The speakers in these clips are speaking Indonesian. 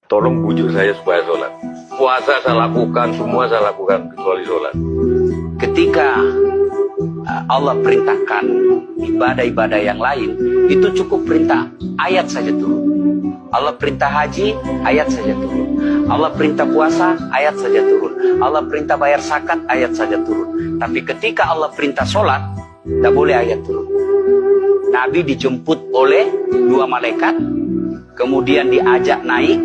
Tolong bujuk saya supaya sholat. Puasa saya lakukan, semua saya lakukan kecuali sholat. Ketika Allah perintahkan ibadah-ibadah yang lain, itu cukup perintah ayat saja turun. Allah perintah haji, ayat saja turun. Allah perintah puasa, ayat saja turun. Allah perintah bayar zakat, ayat saja turun. Tapi ketika Allah perintah sholat, tidak boleh ayat turun. Nabi dijemput oleh dua malaikat, kemudian diajak naik,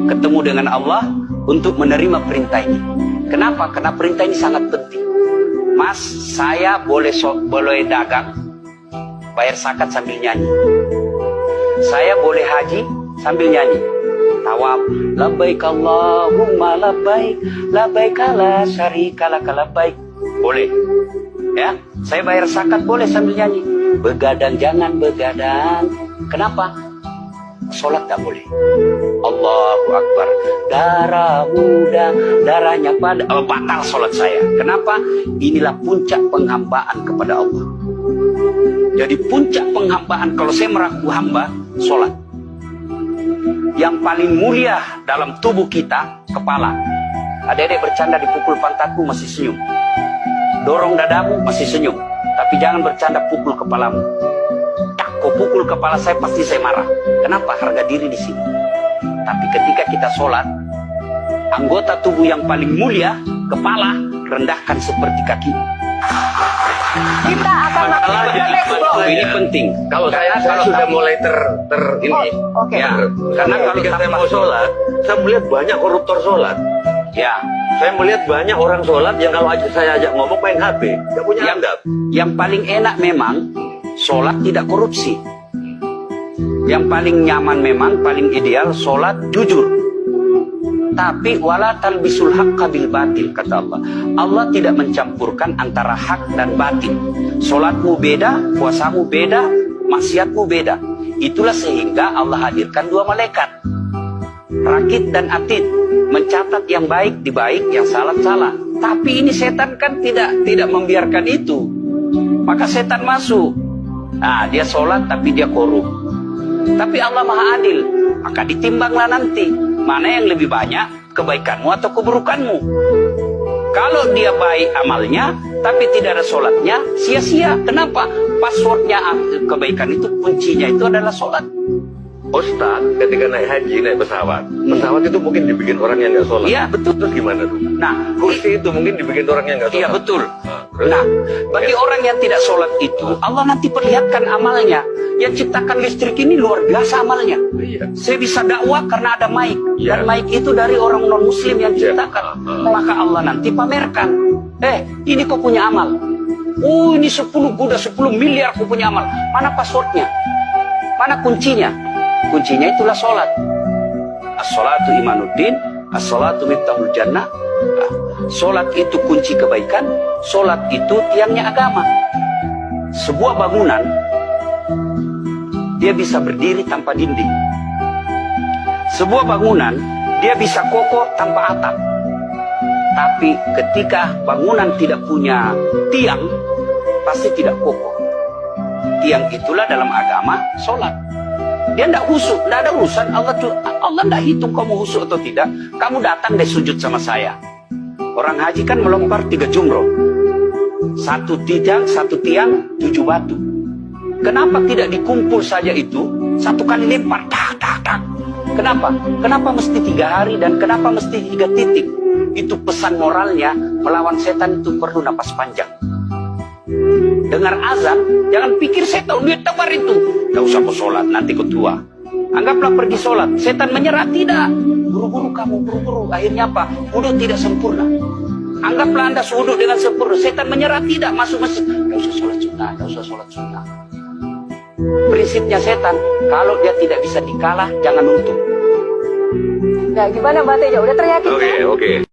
ketemu dengan Allah untuk menerima perintah ini. Kenapa? Karena perintah ini sangat penting. Mas, saya boleh dagang, bayar zakat sambil nyanyi. Saya boleh haji sambil nyanyi. Tawaf, labbaik Allahumma labbaik, labbaik la syarika lak labbaik. Boleh. Ya, saya bayar zakat boleh sambil nyanyi. Begadang jangan begadang. Kenapa? Sholat tak boleh. Allahu Akbar. Darah muda, darahnya pada batal sholat saya. Kenapa? Inilah puncak penghambaan kepada Allah. Jadi puncak penghambaan kalau saya meraku hamba, sholat. Yang paling mulia dalam tubuh kita, kepala. Adik-adik bercanda dipukul pantatku masih senyum. Dorong dadamu masih senyum. Tapi jangan bercanda pukul kepalamu. Kau pukul kepala saya pasti saya marah. Kenapa? Harga diri di sini. Tapi ketika kita sholat, anggota tubuh yang paling mulia, kepala, rendahkan seperti kaki. Kita akan Ini penting. Kalau saya sudah mulai ini. Oke. Ya, karena kalau ketika saya mau sholat, saya melihat banyak koruptor sholat. ya, Saya melihat banyak orang sholat yang kalau saya ajak ngomong main HP, nggak punya adab. yang paling enak memang sholat tidak korupsi. Yang paling nyaman memang, paling ideal sholat jujur. Tapi wala talbisul haqqa bil batil, kata Allah. Allah tidak mencampurkan antara hak dan batil. Sholatmu beda, puasamu beda, maksiatmu beda. Itulah sehingga Allah hadirkan dua malaikat, Rakit dan Atid, mencatat yang baik di baik, yang salah salah. Tapi ini setan kan tidak membiarkan itu. Maka setan masuk. Nah, dia sholat tapi dia korup. Tapi Allah Maha Adil, maka ditimbanglah nanti mana yang lebih banyak, kebaikanmu atau keburukanmu. Kalau dia baik amalnya tapi tidak ada sholatnya, sia-sia. Kenapa? Passwordnya kebaikan itu, kuncinya itu adalah sholat. Ustaz, ketika naik haji, naik pesawat itu mungkin dibikin orang yang nggak sholat. Iya, betul. Terus gimana tuh? Nah, Kursi itu mungkin dibikin orang yang nggak sholat. iya betul. Terus? Nah, bagi orang yang tidak sholat itu, Allah nanti perlihatkan amalnya. Yang ciptakan listrik ini luar biasa amalnya. Iya. Saya bisa dakwah karena ada mic. Iya. Dan mic itu dari orang non-muslim yang Iya. ciptakan. Maka Allah nanti pamerkan. Ini kau punya amal. Oh, ini 10 miliar kau punya amal. Mana passwordnya? Mana kuncinya? Kuncinya itulah sholat. As-sholatu imanuddin, as-sholatu miftahul jannah. Sholat itu kunci kebaikan, sholat itu tiangnya agama. Sebuah bangunan, dia bisa berdiri tanpa dinding. Sebuah bangunan, dia bisa kokoh tanpa atap. Tapi ketika bangunan tidak punya tiang, pasti tidak kokoh. Tiang itulah dalam agama sholat. Dia tidak husuk, tidak ada urusan. Allah tidak hitung kamu husuk atau tidak. Kamu datang deh sujud sama saya. Orang haji kan melempar 3 jumroh. 1 tiang, 7 batu. Kenapa tidak dikumpul saja itu? 1 kali lempar, tak, tak, tak. Kenapa? Kenapa mesti 3 hari dan kenapa mesti 3 titik? Itu pesan moralnya, melawan setan itu perlu napas panjang. Dengar azan, jangan pikir saya tahu duit tabar itu. Tidak usah kau sholat, nanti kau tua. Anggaplah pergi sholat. Setan menyerah, tidak. Buru-buru kamu, buru-buru. Akhirnya apa? Wudhu tidak sempurna. Anggaplah Anda wudhu dengan sempurna. Setan menyerah, tidak. Masuk masjid. Tidak usah sholat sunnah, tidak usah sholat sunnah. Prinsipnya setan, kalau dia tidak bisa dikalah, jangan untung. Nah, gimana Mbak Teja? Udah teryakin? Oke.